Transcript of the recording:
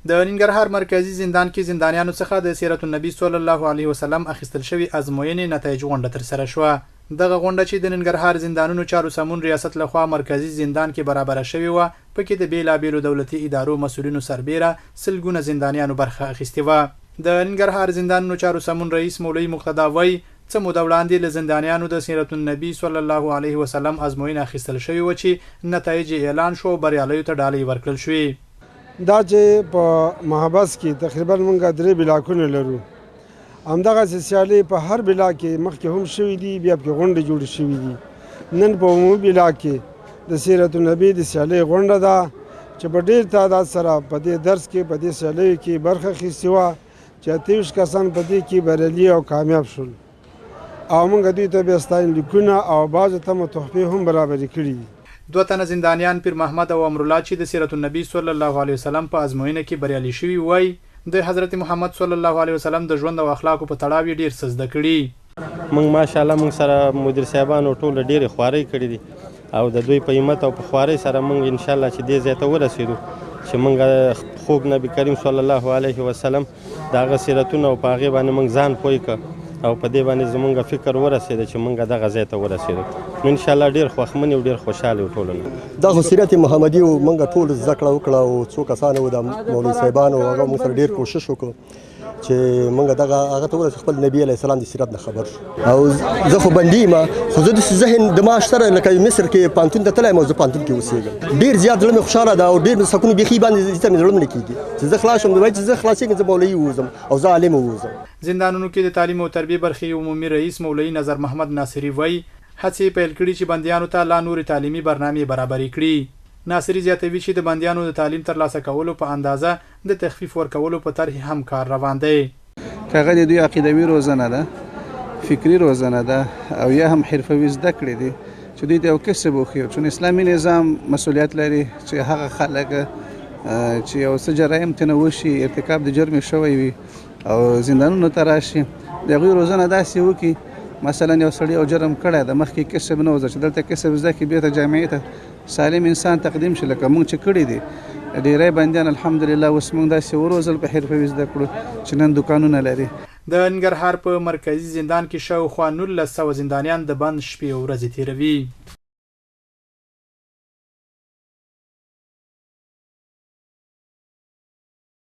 د ننګرهار مرکزی زندان کې زندانیانو څخه د سیرت النبی صلی الله علیه وسلم اخیستل شوی ازموینې نتایج غونډه ترسره شوه. دغه غونډه چې د ننګرهار زندانونو چارو سمون ریاست لخوا مرکزی زندان کې برابر شوی و، پکې د بیلابیلو دولتي ادارو مسؤلینو سربیره سلګونه زندانیانو برخه اخیستې و. د ننګرهار زندانونو چارو سمون رئیس مولوی مقتدا وای څه موده وړاندې له زندانیانو د سیرت النبی صلی الله علیه وسلم ازموینه اخیستل شوی و چې نتایج اعلان شو، بریالیو ته ډالۍ ورکړل شوې. دا چې په محبس کې تقریبا موږ 3 بلاکونه لرو. همدغه سیالي په هر بلاک کې مخکې هم شوي دي، بیا پکې غونډې جوړې شوي دي. نن په عمومي بلاک کې د سیرت النبی د سیالۍ غونډه ده چې په ډېر تعداد سره په دې درس کې په دې سیالیو کې برخه اخیستې وه چې 28 کسان په دې کې بریالي او کامیاب شول، او موږ دوی ته بیا ستاینې لیکونه او بعضو ته مو تحفې هم برابرې کړي دي. 2 تنه زندانیان پیر محمد او امرالله چې د سیرت النبی صلی الله علیه وسلم په ازموینه کې بریالي شوي وای، د حضرت محمد صلی الله علیه وسلم د ژوند او اخلاقو په تړاو ډیر څه زده کړي. موږ ماشاءالله موږ سره مدیر صاحبانو ټول ډیر خواري کړې دي او د دوی په همت او په خواري سره موږ ان شاء الله چې دې ځای ته ورسېدو چې موږ خوږ نبی کریم صلی الله علیه وسلم دغه سیرتونه او په هغې باندې موږ ځان پوه کړ او په دې باندې زمونږ فکر ورسېده چې موږ دغه ځای ته ورسېدو. نو ان شاء الله ډېر خوښمن او ډېر خوشحاله یو ټولو. دا خو سیرت محمدي و، موږ ټول زده کړه وکړه او څو کسان وو د مولوي صاحبانو هغه موږ سره ډېر کوشش وکړو چې موږ دغه هغه ته ورسېږو خپل نبي علیه السلام د سیرت نه خبر شو. او زه خو بندي یم، خو زه داسې ذهن دماغ شته لکه مصر کې پانتون ته تللی یم او زه پانتون کې اوسېږم. ډېر زیات زړه مې خوشحاله ده او ډېر سکون بیخي باندې ته مې زړه نه کېږي چې زه خلاص شم. وایي چې زه خلاصېږم زه مولوي ووځم او زه عالم ووځم. زندانونو کې د تعلیم او تربیه برخې عمومي رئیس مولوي نظر محمد ناصري وای هڅې پیل کړي چې بندیانو ته لا نورې تعلیمي برنامې برابرې کړي. ناصري زیاتوي چې د بندیانو د تعلیم ترلاسه کولو په اندازه د تخفیف ورکولو په طرح هم کار روان دی. هغه د دوی عقیدوي روزنه ده، فکري روزنه ده او یا هم حرفوي زده کړې دي چې دوی ته یو کسب وښیو. چون اسلامي نظام مسؤلیت لري چې هغه خلک چې یو څه جرایم ترنه وشي، ارتکاب د جرم شوی وي او زندانونو ته راشي، د هغوی روزنه داسې وکړي مثلا یو سړی یو جرم کړی د مخکې کسب نه وزه چې دلته کسب زده کړي، بېرته جامعې ته سالم انسان تقدیم شي لکه موږ چې کړي دي. ډیری بندیان الحمدلله اوس موږ داسې وروزل په حرفوي زده کړو چې نن دوکانونه لري. د ننګرهار په مرکزي زندان کې شاوخوا 1900 زندانیان د بند شپې او ورځې تیروي.